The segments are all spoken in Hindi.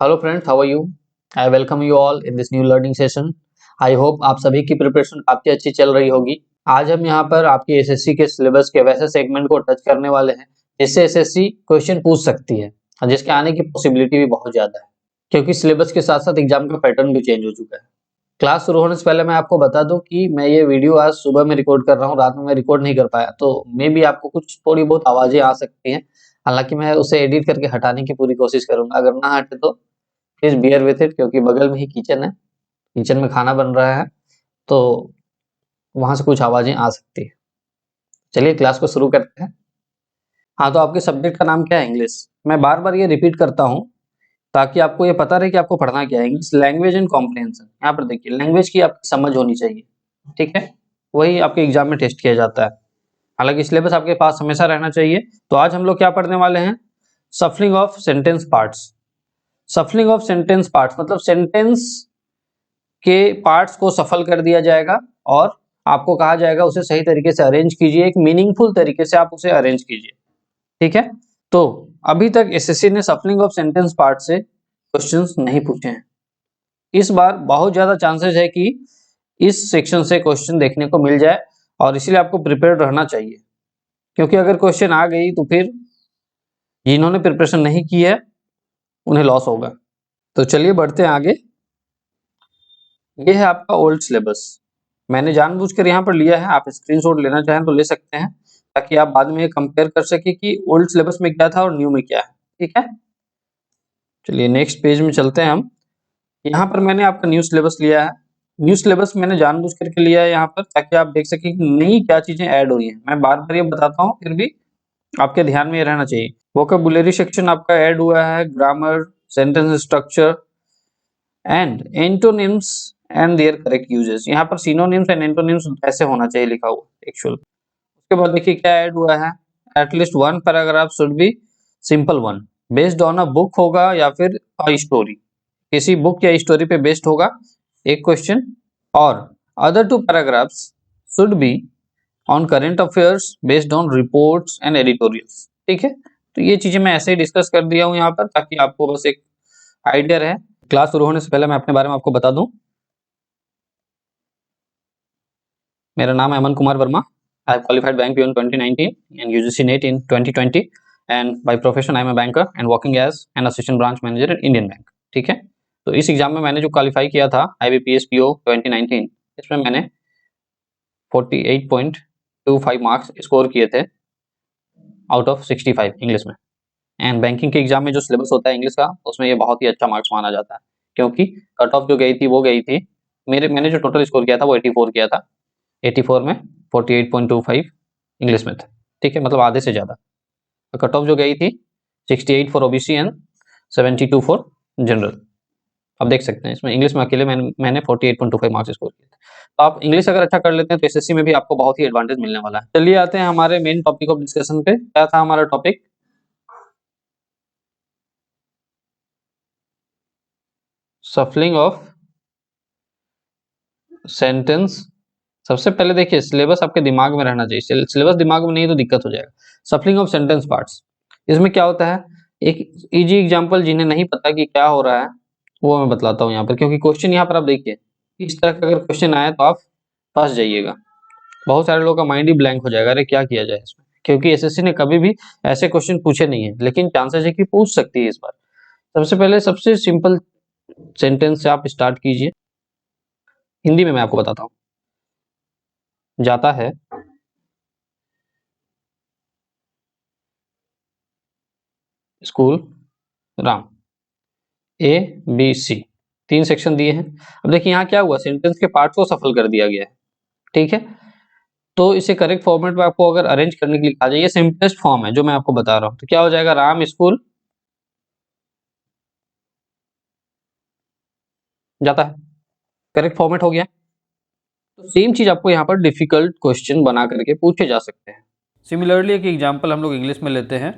Hello friends, how are you? I welcome you all in this new learning session. I hope आप सभी की प्रिपरेशन काफी अच्छी चल रही होगी। आज हम यहाँ पर आपकी एसएससी के सिलेबस के वैसे सेगमेंट को टच करने वाले हैं जिससे एसएससी क्वेश्चन पूछ सकती है और जिसके आने की पॉसिबिलिटी भी बहुत ज्यादा है, क्योंकि सिलेबस के साथ साथ एग्जाम का पैटर्न भी चेंज हो चुका है। क्लास शुरू होने से पहले मैं आपको बता दूं कि मैं ये वीडियो आज सुबह में रिकॉर्ड कर रहा हूँ, रात में मैं रिकॉर्ड नहीं कर पाया, तो मे भी आपको कुछ थोड़ी बहुत आवाजें आ सकती हैं। हालांकि मैं उसे एडिट करके हटाने की पूरी कोशिश करूंगा, अगर ना हटे तो प्लीज बियर विथ इट, क्योंकि बगल में ही किचन है, किचन में खाना बन रहा है, तो वहां से कुछ आवाजें आ सकती है। चलिए क्लास को शुरू करते हैं। हाँ, तो आपके सब्जेक्ट का नाम क्या है? इंग्लिश। मैं बार बार ये रिपीट करता हूँ ताकि आपको ये पता रहे कि आपको पढ़ना क्या है। English language and comprehension. यहाँ पर देखिए, लैंग्वेज की आपकी समझ होनी चाहिए, ठीक है, वही आपके एग्जाम में टेस्ट किया जाता है। हालांकि सिलेबस आपके पास हमेशा रहना चाहिए। तो आज हम लोग क्या पढ़ने वाले हैं? सफलिंग of sentence parts. सफलिंग of sentence parts मतलब सेंटेंस के पार्ट्स को सफल कर दिया जाएगा और आपको कहा जाएगा उसे सही तरीके से अरेंज कीजिए, एक मीनिंगफुल तरीके से आप उसे अरेंज कीजिए, ठीक है। तो अभी तक एसएससी ने सफलिंग ऑफ सेंटेंस पार्ट से क्वेश्चंस नहीं पूछे हैं। इस बार बहुत ज्यादा चांसेस है कि इस सेक्शन से क्वेश्चन देखने को मिल जाए और इसीलिए आपको प्रिपेयर्ड रहना चाहिए, क्योंकि अगर क्वेश्चन आ गई तो फिर जिन्होंने प्रिपरेशन नहीं की है उन्हें लॉस होगा। तो चलिए बढ़ते हैं आगे। ये है आपका ओल्ड सिलेबस। मैंने जानबूझकर यहाँ पर लिया है, आप स्क्रीनशॉट लेना चाहें तो ले सकते हैं ताकि आप बाद में कंपेयर कर सके कि ओल्ड सिलेबस में क्या था और न्यू में क्या है, ठीक है। चलिए नेक्स्ट पेज में चलते हैं हम। यहाँ पर मैंने आपका न्यू सिलेबस लिया है। न्यू सिलेबस मैंने जानबूझ करके लिया है यहाँ पर ताकि आप देख सकें कि नई क्या चीजें ऐड हुई हैं। मैं बार बार ये बताता हूँ, फिर भी आपके ध्यान में ये रहना चाहिए। वोकैबुलरी सेक्शन आपका ऐड हुआ है, grammar, sentence structure and antonyms and their correct uses. यहाँ पर सिनोनिम्स एंड एंटोनिम्स ऐसे होना चाहिए लिखा हुआ एक्चुअल। उसके बाद देखिए क्या ऐड हुआ है। At least one paragraph should be simple one, based on a book होगा या फिर अ स्टोरी, किसी बुक या स्टोरी पे बेस्ड होगा एक क्वेश्चन। और other to paragraphs should be on current affairs based on reports and editorials, ठीक है। तो ये चीजें मैं ऐसे ही डिस्कस कर दिया हूँ यहाँ पर ताकि आपको बस एक आइडिया रहे। क्लास शुरू होने से पहले मैं अपने बारे में आपको बता दूं, मेरा नाम है Aman Kumar Verma. I have qualified bank PO in 2019 and UGC NET in 2020 and by profession I am a banker and working as an assistant branch manager in Indian bank, ठीक है। तो इस एग्जाम में मैंने जो क्वालिफाई किया था आईबीपीएस पीओ 2019, इसमें मैंने 48.25 मार्क्स स्कोर किए थे आउट ऑफ 65 इंग्लिश में। एंड बैंकिंग के एग्जाम में जो सिलेबस होता है इंग्लिश का, उसमें ये बहुत ही अच्छा मार्क्स माना जाता है, क्योंकि कट ऑफ जो गई थी वो गई थी, मैंने जो टोटल स्कोर किया था वो 84 किया था। 84 में 48.25 इंग्लिश में थे, ठीक है, मतलब आधे से ज्यादा। कट ऑफ जो गई थी 68 for OBC and 72 for general. आप देख सकते हैं इसमें इंग्लिश में अकेले मैंने 48.25 मार्क्स स्कोर किए थे। तो आप इंग्लिश अगर अच्छा कर लेते हैं तो एसएससी में भी आपको बहुत ही एडवांटेज मिलने वाला है। चलिए आते हैं हमारे मेन टॉपिक ऑफ डिस्कशन पे। क्या था हमारा टॉपिक? सफलिंग of sentence. सबसे पहले देखिए सिलेबस आपके दिमाग में रहना चाहिए, सिलेबस दिमाग में नहीं तो दिक्कत हो जाएगा। सफलिंग ऑफ सेंटेंस पार्ट्स, इसमें क्या होता है, एक इजी एग्जांपल जिन्हें नहीं पता कि क्या हो रहा है वो मैं बतलाता हूँ यहाँ पर, क्योंकि क्वेश्चन यहाँ पर आप देखिए इस तरह का अगर क्वेश्चन आया तो आप फंस जाइएगा। बहुत सारे लोगों का माइंड ही ब्लैंक हो जाएगा, अरे क्या किया जाए इसमें, क्योंकि एसएससी ने कभी भी ऐसे क्वेश्चन पूछे नहीं है, लेकिन चांसेस है कि पूछ सकती है इस बार। सबसे पहले सबसे सिंपल सेंटेंस से आप स्टार्ट कीजिए। हिंदी में मैं आपको बताता हूँ। जाता है school Ram. A B C, तीन सेक्शन दिए हैं। अब देखिए यहाँ क्या हुआ, सेंटेंस के पार्ट को सफल कर दिया गया है, ठीक है। तो इसे करेक्ट फॉर्मेट में आपको अगर अरेंज करने के लिए कहा जाए, ये सिंपलेस्ट फॉर्म है जो मैं आपको बता रहा हूँ, तो क्या हो जाएगा, राम स्कूल जाता है। करेक्ट फॉर्मेट हो गया। तो सेम चीज आपको यहाँ पर डिफिकल्ट क्वेश्चन बना करके पूछे जा सकते हैं। सिमिलरली एक एग्जांपल हम लोग इंग्लिश में लेते हैं।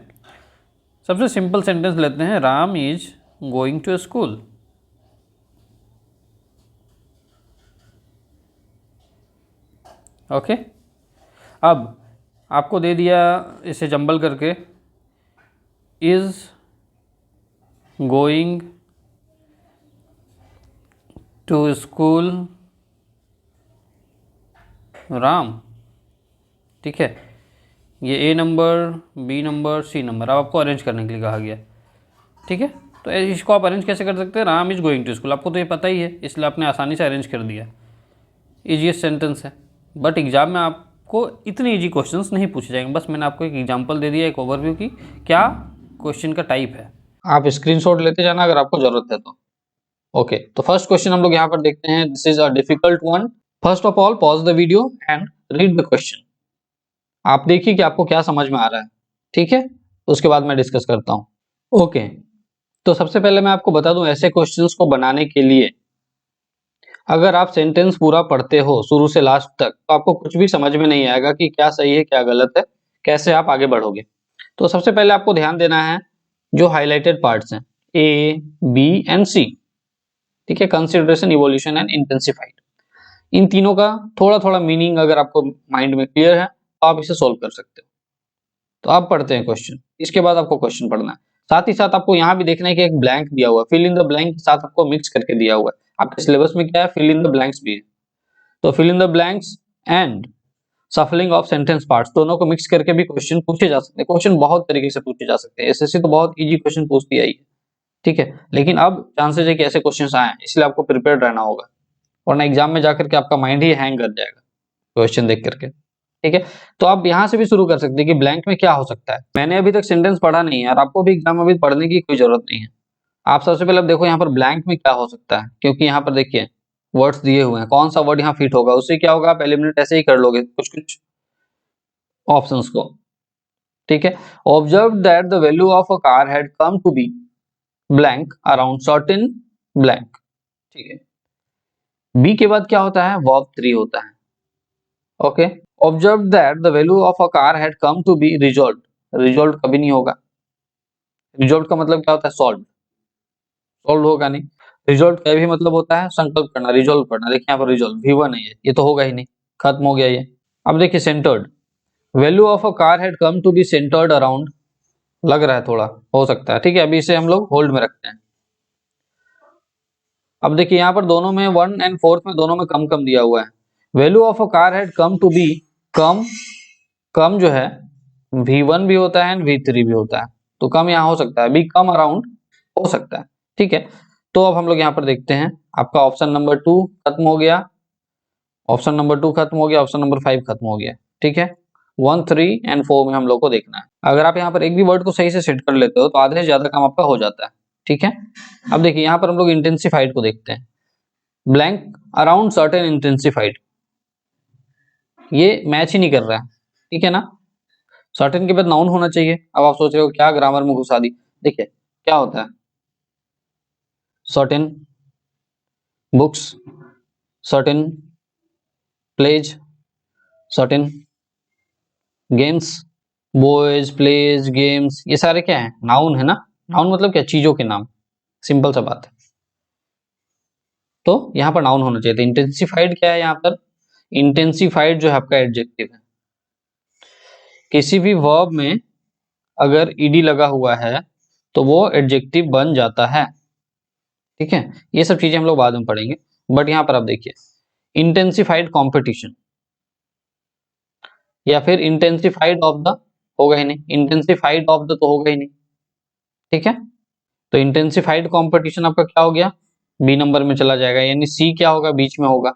सबसे सिंपल सेंटेंस लेते हैं, Ram is going to school. Okay, अब आपको दे दिया इसे जंबल करके, is going to school Ram, ठीक है। ये A number, B number, C number, अब आपको अरेंज करने के लिए कहा गया, ठीक है। तो इसको आप अरेंज कैसे कर सकते हैं, Ram is going to school, आपको तो ये पता ही है, इसलिए आपने आसानी से अरेंज कर दिया, ईजीएस्ट सेंटेंस है। बट एग्जाम में आपको इतने इजी क्वेश्चंस नहीं पूछे जाएंगे, बस मैंने आपको एक एग्जांपल दे दिया, एक ओवरव्यू की क्या क्वेश्चन का टाइप है। आप स्क्रीनशॉट लेते जाना अगर आपको जरूरत है तो। ओके, तो फर्स्ट क्वेश्चन हम लोग यहाँ पर देखते हैं। This is a difficult one. First of all pause the video and read the question. आप देखिए कि आपको क्या समझ में आ रहा है, ठीक है। उसके बाद मैं डिस्कस करता हूँ। ओके, तो सबसे पहले मैं आपको बता दूं, ऐसे क्वेश्चंस को बनाने के लिए अगर आप सेंटेंस पूरा पढ़ते हो शुरू से लास्ट तक, तो आपको कुछ भी समझ में नहीं आएगा कि क्या सही है क्या गलत है, कैसे आप आगे बढ़ोगे। तो सबसे पहले आपको ध्यान देना है जो हाईलाइटेड पार्ट्स हैं, ए, बी एंड सी, ठीक है। कंसिडरेशन, इवोल्यूशन एंड इंटेंसिफाइड, इन तीनों का थोड़ा थोड़ा मीनिंग अगर आपको माइंड में क्लियर है तो आप इसे सोल्व कर सकते हो। तो आप पढ़ते हैं क्वेश्चन, इसके बाद आपको क्वेश्चन पढ़ना है। साथ ही साथ आपको यहाँ भी देखना है कि एक ब्लैंक दिया हुआ है, फिल इन द ब्लैंक के साथ आपको मिक्स करके दिया हुआ है। आपके सिलेबस में क्या है, फिल इन द ब्लैंक्स भी है। तो fill in the blanks and shuffling of sentence parts, दोनों को मिक्स करके भी क्वेश्चन पूछे जा सकते हैं। क्वेश्चन बहुत तरीके से पूछे जा सकते हैं, एसएससी तो बहुत इजी क्वेश्चन पूछती है, ठीक है। लेकिन अब चांसेस है कि ऐसे क्वेश्चन आए, इसलिए आपको प्रिपेयर्ड रहना होगा, वरना एग्जाम में जाकर के आपका माइंड ही हैंग कर जाएगा क्वेश्चन देख करके, ठीक है। तो आप यहाँ से भी शुरू कर सकते हैं कि ब्लैंक में क्या हो सकता है। मैंने अभी तक सेंटेंस पढ़ा नहीं है और आपको भी एग्जाम में अभी पढ़ने की कोई जरूरत नहीं है। आप सबसे पहले अब देखो यहाँ पर ब्लैंक में क्या हो सकता है, क्योंकि यहाँ पर देखिए वर्ड्स दिए हुए हैं, कौन सा वर्ड यहाँ फिट होगा, उससे क्या होगा, आप एलिमिनेट ऐसे ही कर लोगे कुछ कुछ ऑप्शंस को, ठीक है। Observe that the value of a car had come to be blank around certain blank, ठीक है। बी के बाद क्या होता है, वर्ब 3 होता है, okay. Observe that the value of a car had come to be resolve, resolve कभी नहीं होगा। रिजॉल्व का मतलब क्या होता है, सॉल्व, सॉल्व होगा नहीं। रिजॉल्व का भी मतलब होता है संकल्प करना, रिजॉल्व करना। देखिए यहाँ पर रिजॉल्व V1 है, ये तो होगा ही नहीं, खत्म हो गया ये। अब देखिए centred, value of a car had come to be centred around, लग रहा है थोड़ा, हो सकता है, ठीक है। अभी इसे हम लोग होल्ड में रखते हैं। अब देखिए यहाँ पर दोनों में 1 एंड 4 में दोनों में कम कम दिया हुआ है। Value of a car had come to be, कम, कम जो है V1 भी होता है एंड V3 भी होता है, तो कम यहाँ हो सकता है, बी कम अराउंड हो सकता है, ठीक है। तो अब हम लोग यहाँ पर देखते हैं, आपका ऑप्शन नंबर 2 खत्म हो गया, ऑप्शन नंबर 2 खत्म हो गया, ऑप्शन नंबर 5 खत्म हो गया, ठीक है। 1, 3 एंड 4 में हम लोग को देखना है। अगर आप यहाँ पर एक भी वर्ड को सही से सेट कर लेते हो तो आधे से ज्यादा काम आपका हो जाता है, ठीक है। अब देखिए यहाँ पर हम लोग इंटेंसिफाइड को देखते हैं, ब्लैंक अराउंड सर्टेन इंटेंसिफाइड, ये मैच ही नहीं कर रहा है, ठीक है ना। सर्टेन के बाद नाउन होना चाहिए। अब आप सोच रहे हो क्या ग्रामर में घुसा दी, देखिए क्या होता है, certain books, certain plays, certain games, boys plays games, ये सारे क्या है, नाउन है ना। नाउन मतलब क्या, चीजों के नाम, सिंपल सा बात है। तो यहाँ पर नाउन होना चाहिए। तो इंटेंसिफाइड क्या है यहाँ पर, इंटेंसिफाइड जो है आपका एडजेक्टिव है। किसी भी वर्ब में अगर ईडी लगा हुआ है तो वो एडजेक्टिव बन जाता है, ठीक है। ये सब चीजें हम लोग बाद में पढ़ेंगे, बट यहाँ पर आप देखिए इंटेंसिफाइड कंपटीशन, या फिर इंटेंसिफाइड ऑफ द, होगा ही नहीं, इंटेंसिफाइड ऑफ द तो होगा ही नहीं, ठीक है। तो इंटेंसिफाइड कंपटीशन आपका क्या हो गया, बी नंबर में चला जाएगा, यानी सी क्या होगा, बीच में होगा।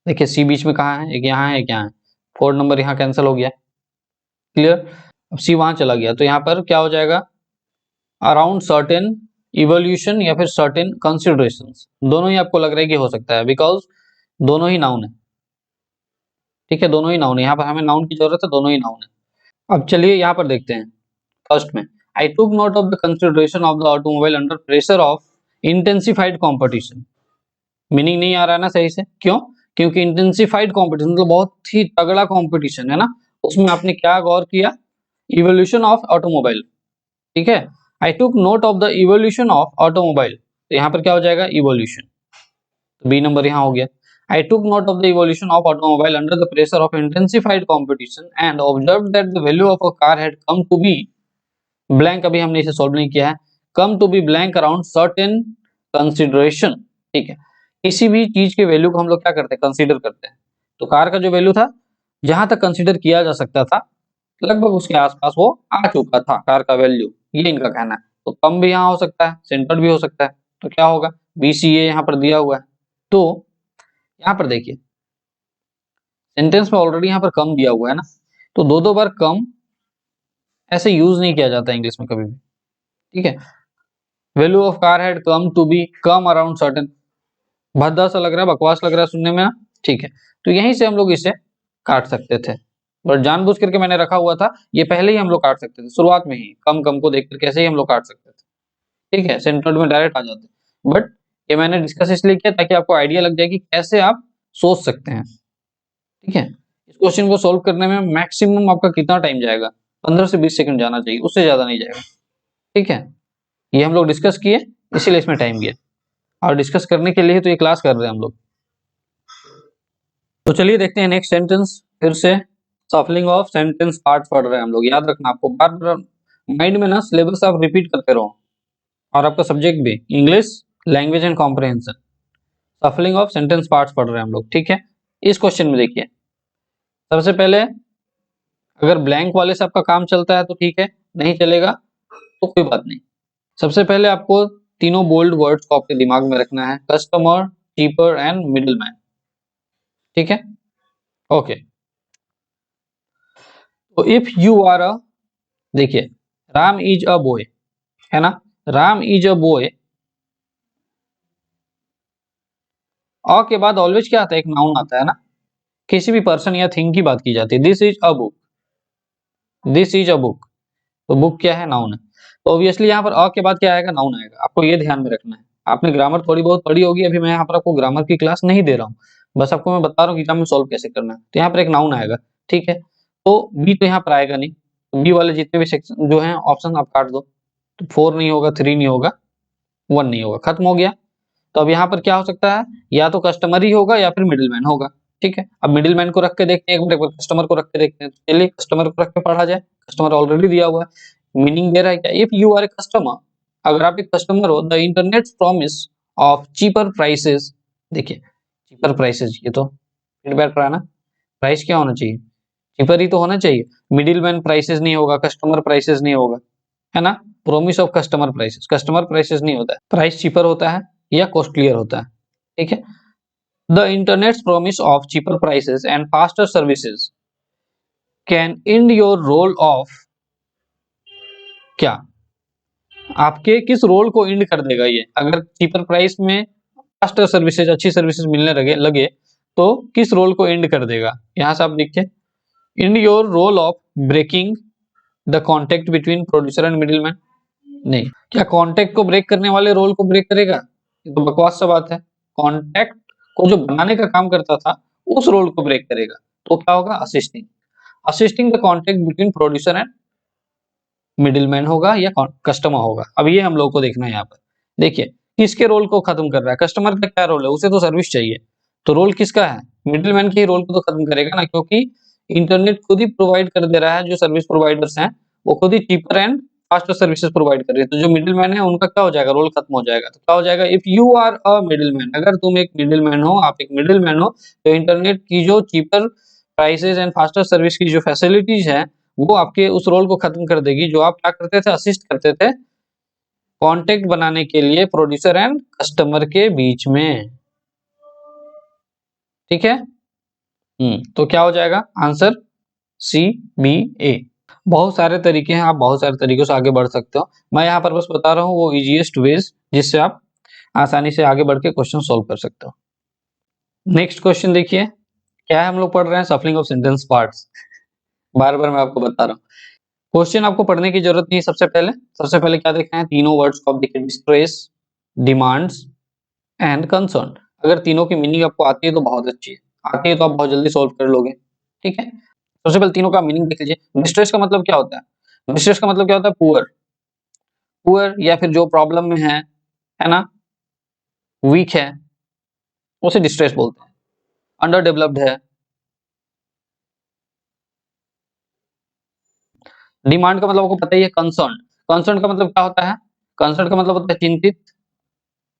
देखिए सी बीच में कहाँ है, एक यहाँ है, एक यहाँ है, 4 नंबर यहाँ कैंसिल हो गया, क्लियर। अब सी वहां चला गया, तो यहाँ पर क्या हो जाएगा, अराउंड सर्टेन इवोल्यूशन या फिर सर्टेन कंसिडरेशंस, दोनों ही आपको लग रहा है कि हो सकता है, बिकॉज दोनों ही नाउन है, ठीक है। दोनों ही नाउन है, यहाँ पर हमें नाउन की जरूरत है, दोनों ही नाउन है। अब चलिए यहाँ पर देखते हैं फर्स्ट में, I took note of the consideration of the automobile under pressure of intensified competition. Meaning नहीं आ रहा है ना सही से, क्यों, क्योंकि इंटेंसिफाइड कॉम्पिटिशन मतलब बहुत ही तगड़ा कॉम्पिटिशन है ना, उसमें आपने क्या गौर किया, इवोल्यूशन ऑफ ऑटोमोबाइल, ठीक है। I took note of the evolution of automobile, तो यहाँ पर क्या हो जाएगा, इवोल्यूशन, तो बी नंबर यहाँ हो गया। I took note of the evolution of automobile under the pressure of intensified competition and observed that the value of a car had come to be blank, अभी हमने इसे सॉल्व नहीं किया है, come to be blank around certain consideration, ठीक है, किसी भी चीज के वैल्यू को हम लोग क्या करते हैं, कंसीडर करते हैं। तो कार का जो वैल्यू था, जहां तक कंसीडर किया जा सकता था, लगभग उसके आसपास वो आ चुका था कार का वैल्यू, ये इनका कहना है। तो कम भी यहाँ हो सकता है, सेंटर्ड भी हो सकता है, तो क्या होगा, BCA यहाँ पर दिया हुआ है। तो यहाँ पर देखिए, सेंटेंस में ऑलरेडी यहाँ पर कम दिया हुआ है ना, तो दो दो बार कम ऐसे यूज नहीं किया जाता इंग्लिश में कभी भी, ठीक है। Value of car had come to be come around certain, भद्दा सा लग रहा है, बकवास लग रहा है सुनने में ना, ठीक है। तो यहीं से हम लोग इसे काट सकते थे, और जानबूझ करके मैंने रखा हुआ था, ये पहले ही हम लोग काट सकते थे, शुरुआत में ही कम कम को देखकर कैसे ही हम लोग काट सकते थे, ठीक है, सेंट्रल में डायरेक्ट आ जाते। बट ये मैंने डिस्कस इसलिए किया ताकि आपको आइडिया लग जाए कि कैसे आप सोच सकते हैं, ठीक है। इस क्वेश्चन को सोल्व करने में मैक्सिमम आपका कितना टाइम जाएगा, 15 से 20 सेकंड जाना चाहिए, उससे ज्यादा नहीं जाएगा, ठीक है। ये हम लोग डिस्कस किए, इसीलिए इसमें टाइम गया, और डिस्कस करने के लिए तो ये क्लास कर रहे हैं हम लोग। तो चलिए देखते हैं नेक्स्ट सेंटेंस, फिर से सफलिंग ऑफ सेंटेंस पार्ट्स पढ़ रहे हैं हम लोग। याद रखना, आपको बार बार माइंड में ना सिलेबस आप रिपीट करते रहो, और आपका सब्जेक्ट भी English language and comprehension. सफलिंग of sentence parts पढ़ रहे हैं हम लोग, ठीक है। इस क्वेश्चन में देखिए, सबसे पहले अगर ब्लैंक वाले से आपका काम चलता है तो ठीक है, नहीं चलेगा तो कोई बात नहीं। सबसे पहले आपको तीनों बोल्ड वर्ड्स को आपके दिमाग में रखना है, कस्टमर, चीपर एंड मिडिलमैन, ठीक है, ओके। तो इफ यू आर अ, देखिए, राम इज अ बॉय, है ना, राम इज अ बॉय, अ के बाद ऑलवेज क्या आता है, एक नाउन आता है ना, किसी भी पर्सन या थिंग की बात की जाती है। This is a book, this is a book, तो बुक क्या है, नाउन है। तो ऑब्वियसली यहाँ पर अ के बाद क्या आएगा, नाउन आएगा, आपको ये ध्यान में रखना है। आपने ग्रामर थोड़ी बहुत पढ़ी होगी, अभी मैं यहाँ पर आपको ग्रामर की क्लास नहीं दे रहा हूँ, बस आपको मैं बता रहा हूँ कि एग्जाम में सॉल्व कैसे करना है। तो यहाँ पर एक नाउन आएगा, ठीक है। तो बी तो यहाँ पर आएगा नहीं, तो बी वाले जितने भी सेक्शन जो है ऑप्शन आप काट दो। तो 4 नहीं होगा, 3 नहीं होगा, 1 नहीं होगा, खत्म हो गया। तो अब यहाँ पर क्या हो सकता है, या तो कस्टमर ही होगा या फिर मिडिलमैन होगा, ठीक है। अब मिडिलमैन को रख के देखते हैं, एक बार कस्टमर को रख के देखते हैं। तो चलिए कस्टमर को रख के पढ़ा जाए, कस्टमर ऑलरेडी दिया हुआ है, मीनिंग दे रहा है क्या, if you are a customer, अगर आप एक कस्टमर हो, the internet promise of cheaper prices, देखिए चीपर प्राइसेस, ये तो फिट बैठ रहा है ना, प्राइस क्या होना चाहिए, चीपर ही तो होना चाहिए, मिडिलमैन प्राइसेस नहीं होगा, कस्टमर प्राइसेस नहीं होगा, है ना। Promise of customer prices, customer prices नहीं होता है, प्राइस चीपर होता है या कॉस्टलियर होता है, ठीक है। The internet's promise of cheaper prices and faster services can end your role of, क्या आपके किस रोल को एंड कर देगा ये, अगर चीपर प्राइस में फास्टर सर्विसेज, अच्छी सर्विसेज मिलने लगे लगे, तो किस रोल को एंड कर देगा। यहां से आप देखिए, and your role of breaking the contact between producer and middleman, नहीं, क्या कॉन्टेक्ट को ब्रेक करने वाले रोल को ब्रेक करेगा, ये तो बकवास सा बात है। कॉन्टेक्ट को जो बनाने का काम करता था, उस रोल को ब्रेक करेगा, तो क्या होगा, assisting, assisting the contact between producer and middleman होगा या कस्टमर होगा। अब ये हम लोग को देखना है यहाँ पर, देखिए किसके रोल को खत्म कर रहा है, कस्टमर का क्या रोल है, उसे तो सर्विस चाहिए, तो रोल किसका है, मिडिलमैन के ही रोल को तो खत्म करेगा ना, क्योंकि इंटरनेट खुद ही प्रोवाइड कर दे रहा है, जो सर्विस प्रोवाइडर्स हैं वो खुद ही cheaper and faster services provide कर रहे हैं। तो जो मिडिलमैन है उनका क्या हो जाएगा, रोल खत्म हो जाएगा। तो क्या हो जाएगा, if you are a middleman, अगर तुम एक मिडिलमैन हो, आप एक मिडिलमैन हो, तो इंटरनेट की जो cheaper prices and faster service की जो फैसिलिटीज है, वो आपके उस रोल को खत्म कर देगी, जो आप क्या करते थे, असिस्ट करते थे कांटेक्ट बनाने के लिए प्रोड्यूसर एंड कस्टमर के बीच में, ठीक है। तो क्या हो जाएगा आंसर, CBA। बहुत सारे तरीके हैं, आप बहुत सारे तरीकों से आगे बढ़ सकते हो, मैं यहाँ पर बस बता रहा हूँ वो इजीएस्ट वेज जिससे आप आसानी से आगे बढ़ के क्वेश्चन सोल्व कर सकते हो। नेक्स्ट क्वेश्चन देखिए, क्या है, हम लोग पढ़ रहे हैं सफलिंग ऑफ सेंटेंस पार्ट्स, बार बार मैं आपको बता रहा हूँ। क्वेश्चन आपको पढ़ने की जरूरत नहीं है। सबसे पहले क्या देखना है, तीनों वर्ड्स को आप देखिए, डिस्ट्रेस, डिमांड्स एंड कंसर्न। अगर तीनों की मीनिंग आपको आती है तो बहुत अच्छी है, आती है तो आप बहुत जल्दी सोल्व कर लोगे, ठीक है। सबसे पहले तीनों का मीनिंग देख लीजिए। डिस्ट्रेस का मतलब क्या होता है, डिस्ट्रेस का मतलब क्या होता है, पुअर, पुअर या फिर जो प्रॉब्लम में है ना, वीक है, उसे डिस्ट्रेस बोलते हैं। अंडर डेवलप्ड है। डिमांड का मतलब आपको पता ही है, कंसर्न, कंसर्न का मतलब क्या होता है, कंसर्न का मतलब होता है चिंतित,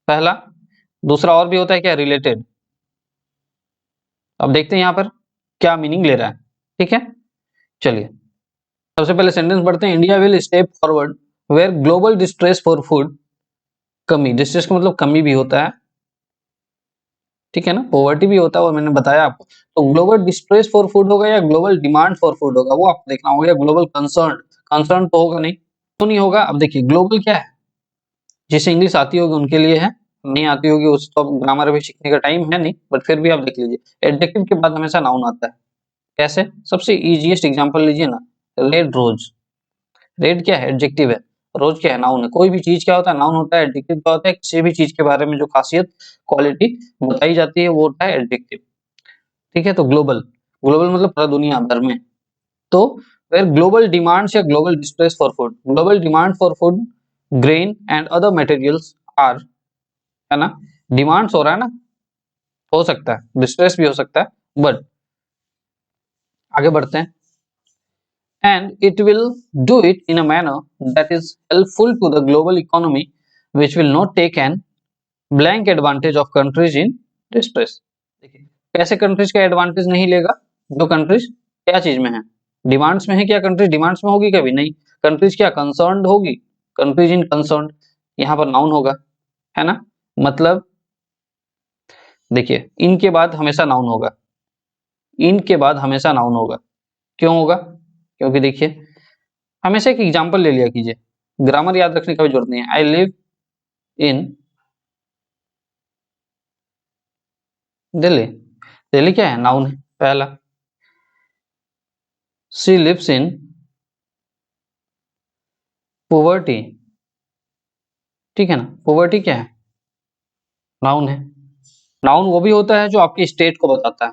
पहला। दूसरा और भी होता है क्या, रिलेटेड। अब देखते हैं यहाँ पर क्या मीनिंग ले रहा है, ठीक है। चलिए सबसे पहले सेंटेंस पढ़ते हैं। India will step forward where global distress for food, कमी, डिस्ट्रेस का मतलब कमी भी होता है, ठीक है ना, पॉवर्टी भी होता है, वो मैंने बताया आपको। तो ग्लोबल डिस्ट्रेस फॉर फूड होगा या ग्लोबल डिमांड फॉर फूड होगा, वो आपको देखना होगा। ग्लोबल कंसर्न, कंसर्न तो होगा नहीं, तो नहीं होगा। अब देखिए ग्लोबल क्या है, जिसे इंग्लिश आती होगी उनके लिए है, नहीं आती होगी उस तो ग्रामर भी सीखने का टाइम है नहीं, बट फिर भी आप देख लीजिए एडजेक्टिव के बाद हमेशा नाउन आता है। कैसे, सबसे इजीएस्ट एग्जांपल लीजिए ना, रेड रोज। रेड क्या है, एडजेक्टिव है, रोज क्या है, नाउन है। कोई भी चीज क्या होता है, नाउन होता है। एडजेक्टिव क्या होता है, किसी भी चीज के बारे में जो खासियत क्वालिटी बताई जाती है वो होता है एडजेक्टिव, ठीक है। तो ग्लोबल, ग्लोबल मतलब पूरा दुनिया भर में। तो वेयर ग्लोबल डिमांड्स या global distress for food, global demand for food grain and other materials are, है ना, डिमांड्स हो रहा है ना, हो सकता है डिस्ट्रेस भी हो सकता है, बट आगे बढ़ते हैं। And it will do it in a manner that is helpful to the global economy, which will not take an blank advantage of countries in distress। देखिए कैसे कंट्रीज का एडवांटेज नहीं लेगा, जो कंट्रीज क्या चीज में है, डिमांड्स में है। क्या कंट्रीज डिमांड्स में होगी, कभी नहीं। कंट्रीज क्या कंसर्न्ड होगी, कंट्रीज इन कंसर्न्ड, यहाँ पर नाउन होगा, है ना। मतलब देखिए इनके बाद हमेशा नाउन होगा, इनके बाद हमेशा नाउन होगा। क्यों होगा, क्योंकि देखिए हमेशा एक एग्जांपल ले लिया कीजिए, ग्रामर याद रखने का भी जरूरत नहीं है। I live in Delhi, Delhi क्या है, नाउन है पहला। शी लिव्स इन पोवर्टी, ठीक है ना, पोवर्टी क्या है, नाउन है। नाउन वो भी होता है जो आपकी स्टेट को बताता है,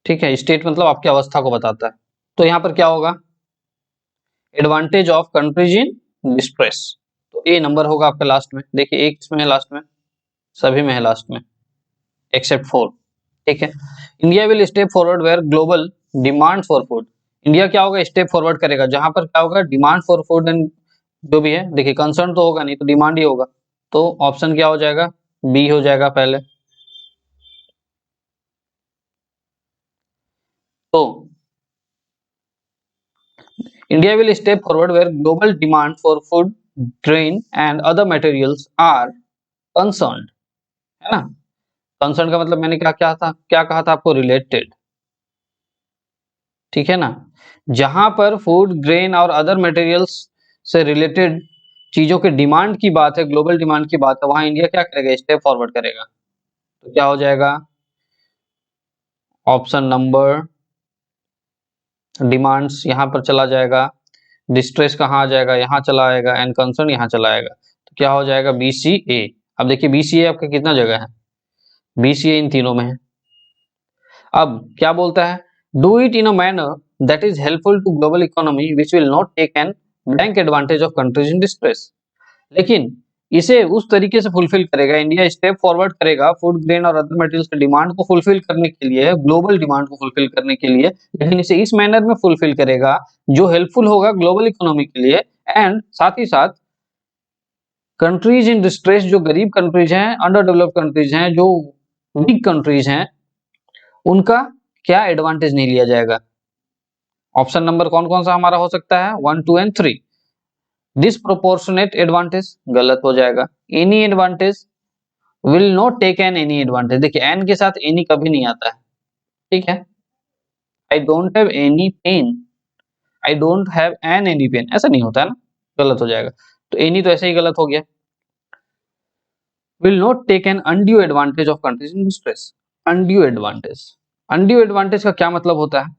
ठीक है, स्टेट मतलब आपकी अवस्था को बताता है। तो यहाँ पर क्या होगा, advantage of countries in distress, तो ए नंबर होगा आपका लास्ट में। देखिए एक इसमें है लास्ट में, सभी में है लास्ट में एक्सेप्ट फोर, ठीक है। India will step forward where global demand for food, India क्या होगा, स्टेप फॉरवर्ड करेगा जहां पर क्या होगा, डिमांड फॉर फूड एंड जो भी है, देखिए कंसर्न तो होगा नहीं, तो डिमांड ही होगा। तो ऑप्शन क्या हो जाएगा, बी हो जाएगा पहले। तो India will step forward where global demand for food grain and other materials are concerned, है ना। कंसर्न का मतलब मैंने क्या क्या था, क्या कहा था आपको, रिलेटेड, ठीक है ना। जहां पर फूड ग्रेन और अदर मटेरियल्स से रिलेटेड चीजों के डिमांड की बात है, ग्लोबल डिमांड की बात है, वहां इंडिया क्या करेगा, स्टेप फॉरवर्ड करेगा। तो क्या हो जाएगा, ऑप्शन नंबर डिमांड्स यहां पर चला जाएगा, डिस्ट्रेस कहाँ आ जाएगा, यहाँ चला आएगा, एंड कंसर्न यहाँ चला आएगा। तो क्या हो जाएगा, बी सी ए। अब देखिए बी सी ए आपका कितना जगह है, बी सी ए इन तीनों में है। अब क्या बोलता है, do it in a manner that is helpful to global economy which will not take an blank advantage of countries in distress. लेकिन इसे उस तरीके से फुलफिल करेगा, इंडिया स्टेप फॉरवर्ड करेगा फूड ग्रेन और अदर मटेरियल्स की डिमांड को फुलफिल करने के लिए, ग्लोबल डिमांड को फुलफिल करने के लिए, लेकिन इसे इस मैनर में फुलफिल करेगा जो हेल्पफुल होगा ग्लोबल इकोनॉमी के लिए, एंड साथ ही साथ कंट्रीज इन डिस्ट्रेस, जो गरीब कंट्रीज हैं, अंडर डेवलप्ड कंट्रीज हैं, जो वीक कंट्रीज हैं, उनका क्या एडवांटेज नहीं लिया जाएगा। ऑप्शन नंबर कौन कौन सा हमारा हो सकता है, 1 2 एंड 3। डिसप्रोपोर्शनेट एडवांटेज गलत हो जाएगा, any advantage, will not take an any advantage, देखिए एन के साथ एनी कभी नहीं आता है, ठीक है। I don't have any pain, I don't have an any pain, ऐसा नहीं होता है ना, गलत हो जाएगा। तो एनी तो ऐसे ही गलत हो गया। Will not take an undue advantage of countries in distress, undue advantage, undue advantage का क्या मतलब होता है,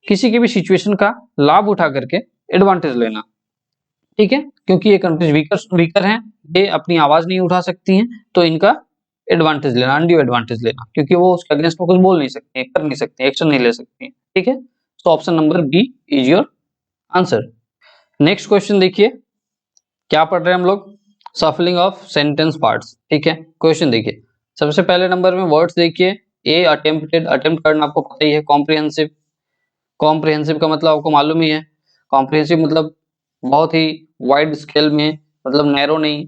किसी की भी सिचुएशन का लाभ उठा करके एडवांटेज लेना, ठीक है। क्योंकि ये कंट्रीज वीकर वीकर हैं, ये अपनी आवाज नहीं उठा सकती हैं, तो इनका एडवांटेज लेना, अनड्यू एडवांटेज लेना, क्योंकि वो उसके अगेंस्ट में कुछ बोल नहीं सकती, कर नहीं सकती, एक्शन नहीं ले सकती, ठीक है। तो option number B is your answer. Next question देखिए, क्या पढ़ रहे हैं हम लोग, सफलिंग ऑफ सेंटेंस पार्ट्स, ठीक है। क्वेश्चन देखिए, सबसे पहले नंबर में वर्ड्स देखिए, ए अटेम्प्टेड, अटेम्प्ट करना आपको पता ही है, कॉम्प्रिहेंसिव, कॉम्प्रिहेंसिव का मतलब आपको मालूम ही है, कॉम्प्रिहेंसिव मतलब बहुत ही वाइड स्केल में, मतलब नैरो नहीं,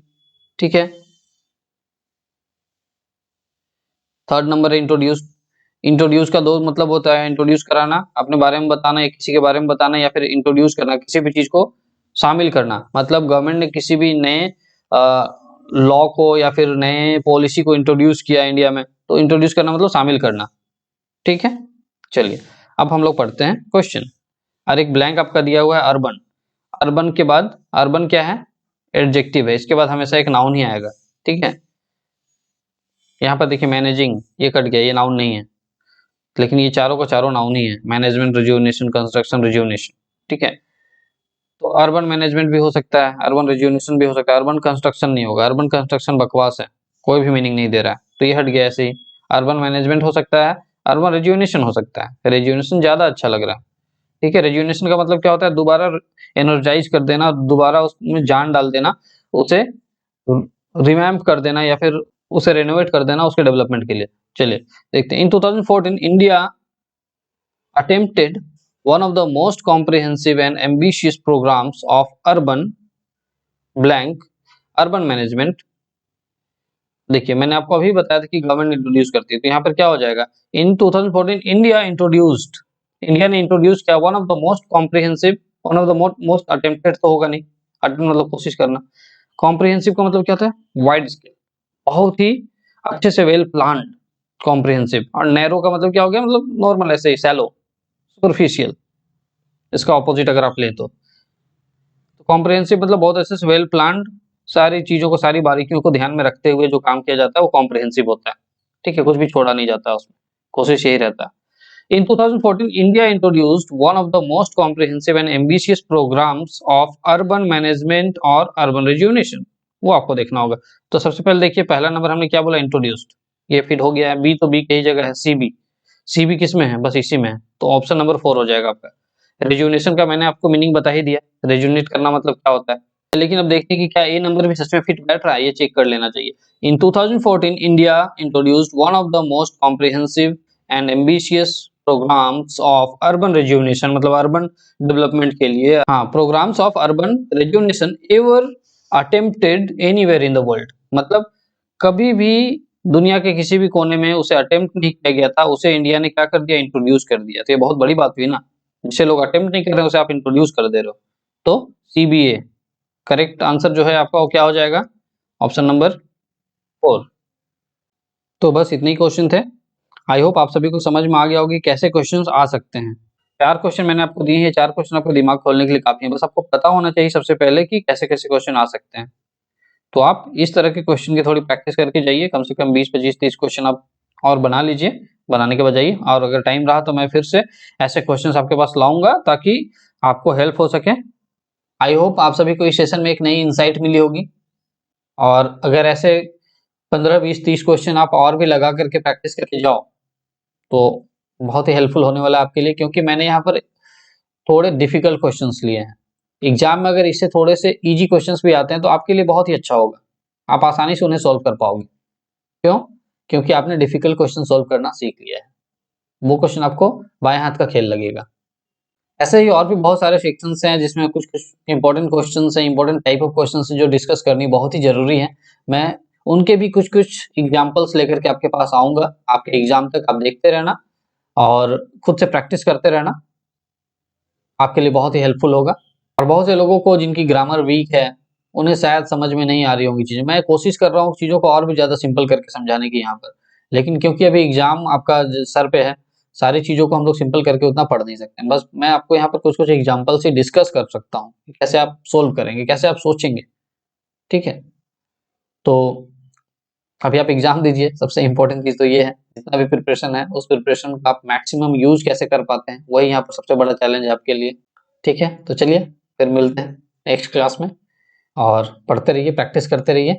ठीक है। थर्ड नंबर है इंट्रोड्यूस। इंट्रोड्यूस का दो मतलब होता है, इंट्रोड्यूस कराना, अपने बारे में बताना या किसी के बारे में बताना, या फिर इंट्रोड्यूस करना, किसी भी चीज को शामिल करना। मतलब गवर्नमेंट ने किसी भी नए लॉ को या फिर नए पॉलिसी को इंट्रोड्यूस किया इंडिया में, तो इंट्रोड्यूस करना मतलब शामिल करना। ठीक है, चलिए अब हम लोग पढ़ते हैं क्वेश्चन। और एक ब्लैंक आपका दिया हुआ है अर्बन। अर्बन के बाद, अर्बन क्या है, एडजेक्टिव है, इसके बाद हमेशा एक नाउन ही आएगा। ठीक है, यहाँ पर देखिए मैनेजिंग, ये कट गया, ये नाउन नहीं है, लेकिन ये चारों का चारों नाउन ही है, मैनेजमेंट, रिजुवनेशन, कंस्ट्रक्शन, रिजुवनेशन। ठीक है, तो अर्बन मैनेजमेंट भी हो सकता है, अर्बन रिजुवनेशन भी हो सकता है, अर्बन कंस्ट्रक्शन नहीं होगा, अर्बन कंस्ट्रक्शन बकवास है, कोई भी मीनिंग नहीं दे रहा है, तो ये हट गया ऐसे ही। अर्बन मैनेजमेंट हो सकता है, अर्बन रिजुवनेशन हो सकता है, रिजुवनेशन ज्यादा अच्छा लग रहा है। ठीक है, रिजुवनेशन का मतलब क्या होता है, दोबारा एनर्जाइज कर देना, दोबारा उसमें जान डाल देना, उसे रिवैम्प कर देना या फिर उसे रेनोवेट कर देना उसके डेवलपमेंट के लिए। चलिए देखते हैं। इन 2014 India attempted one of the most comprehensive and ambitious programs of urban blank urban management। देखिए मैंने आपको अभी बताया था कि गवर्नमेंट इंट्रोड्यूस करती है, तो यहाँ पर क्या हो जाएगा, इन 2014 इंडिया इंट्रोड्यूस्ड, इंडिया ने इंट्रोड्यूस किया one of the most comprehensive, one of the most attempted तो होगा नहीं, अटेम्प्ट मतलब कोशिश करना, कॉम्प्रिहेंसिव का मतलब क्या होता है, वाइड स्केल, बहुत ही अच्छे से वेल प्लान्ड, कॉम्प्रिहेंसिव। और नैरो का मतलब क्या हो गया, मतलब नॉर्मल ऐसे ही सैलो, सुपरफिशियल, इसका ऑपोजिट अगर आप ले तो कॉम्प्रिहेंसिव मतलब बहुत अच्छे से वेल प्लान्ड, सारी चीजों को, सारी बारीकियों को ध्यान में रखते हुए जो काम किया जाता है वो कॉम्प्रिहेंसिव होता है। ठीक है, कुछ भी छोड़ा नहीं जाता उसमें, कोशिश यही रहता है। In 2014, India introduced one of the most comprehensive and ambitious programs of urban management और urban rejuvenation। वो आपको देखना होगा। तो सबसे पहले देखिए, पहला नंबर हमने क्या बोला, इंट्रोड्यूस्ड, ये फिट हो गया है। बी तो बी कई जगह है, सी बी, सी बी किस में है, बस इसी में है, तो ऑप्शन नंबर 4 हो जाएगा आपका। रिजुवनेशन का मैंने आपको मीनिंग बता ही दिया, रिजुवनेट करना मतलब क्या होता है। लेकिन अब देखते हैं कि क्या ए नंबर भी सच में फिट बैठ रहा है, ये चेक कर लेना चाहिए। In 2014 India introduced one of the most comprehensive and ambitious programmes of urban rejuvenation, मतलब अर्बन डेवलपमेंट के लिए, हाँ, programmes of urban rejuvenation ever attempted anywhere in the world, मतलब कभी भी दुनिया के किसी भी कोने में उसे अटेम्प्ट नहीं किया गया था, उसे इंडिया ने क्या कर दिया, इंट्रोड्यूस कर दिया। तो ये बहुत बड़ी बात हुई ना, जिसे लोग अटेम्प्ट नहीं कर रहे उसे आप इंट्रोड्यूस कर दे रहे हो। तो सीबीए करेक्ट आंसर जो है आपका वो क्या हो जाएगा, ऑप्शन नंबर 4। तो बस इतने ही क्वेश्चन थे। आई होप आप सभी को समझ में आ गया होगी कैसे क्वेश्चंस आ सकते हैं। 4 क्वेश्चन मैंने आपको दिए हैं, 4 क्वेश्चन आपको दिमाग खोलने के लिए काफी है, बस आपको पता होना चाहिए सबसे पहले कि कैसे कैसे क्वेश्चन आ सकते हैं। तो आप इस तरह के क्वेश्चन की थोड़ी प्रैक्टिस करके जाइए, कम से कम 20 25 30 क्वेश्चन आप और बना लीजिए, बनाने के बाद जाइए, और अगर टाइम रहा तो मैं फिर से ऐसे क्वेश्चंस आपके पास लाऊंगा ताकि आपको हेल्प हो सके। आई होप आप सभी को इस सेशन में एक नई इंसाइट मिली होगी, और अगर ऐसे 15 20 30 क्वेश्चन आप और भी लगा करके प्रैक्टिस करके जाओ तो बहुत ही हेल्पफुल होने वाला है आपके लिए, क्योंकि मैंने यहाँ पर थोड़े डिफिकल्ट क्वेश्चंस लिए हैं। एग्जाम में अगर इससे थोड़े से इजी क्वेश्चंस भी आते हैं तो आपके लिए बहुत ही अच्छा होगा, आप आसानी से उन्हें सॉल्व कर पाओगे। क्यों? क्योंकि आपने डिफिकल्ट क्वेश्चन सॉल्व करना सीख लिया है, वो क्वेश्चन आपको बाएं हाथ का खेल लगेगा। ऐसे ही और भी बहुत सारे सेक्शंस हैं जिसमें कुछ कुछ इंपॉर्टेंट क्वेश्चंस हैं, इंपॉर्टेंट टाइप ऑफ क्वेश्चंस जो डिस्कस करनी बहुत ही जरूरी है। मैं उनके भी कुछ कुछ एग्जांपल्स लेकर के आपके पास आऊंगा, आपके एग्जाम तक आप देखते रहना और खुद से प्रैक्टिस करते रहना, आपके लिए बहुत ही हेल्पफुल होगा। और बहुत से लोगों को जिनकी ग्रामर वीक है, उन्हें शायद समझ में नहीं आ रही होंगी चीजें, मैं कोशिश कर रहा हूँ चीजों को और भी ज्यादा सिंपल करके समझाने की यहाँ पर, लेकिन क्योंकि अभी एग्जाम आपका सर पे है, सारी चीजों को हम लोग सिंपल करके उतना पढ़ नहीं सकते। बस मैं आपको यहाँ पर कुछ कुछ एग्जाम्पल से डिस्कस कर सकता हूँ कैसे आप सोल्व करेंगे, कैसे आप सोचेंगे। ठीक है, तो अभी आप एग्जाम दीजिए, सबसे इंपॉर्टेंट चीज तो ये है, जितना भी प्रिपरेशन है उस प्रिपरेशन का आप मैक्सिमम यूज कैसे कर पाते हैं, वही यहाँ पर सबसे बड़ा चैलेंज है आपके लिए। ठीक है, तो चलिए फिर मिलते हैं नेक्स्ट क्लास में, और पढ़ते रहिए, प्रैक्टिस करते रहिए।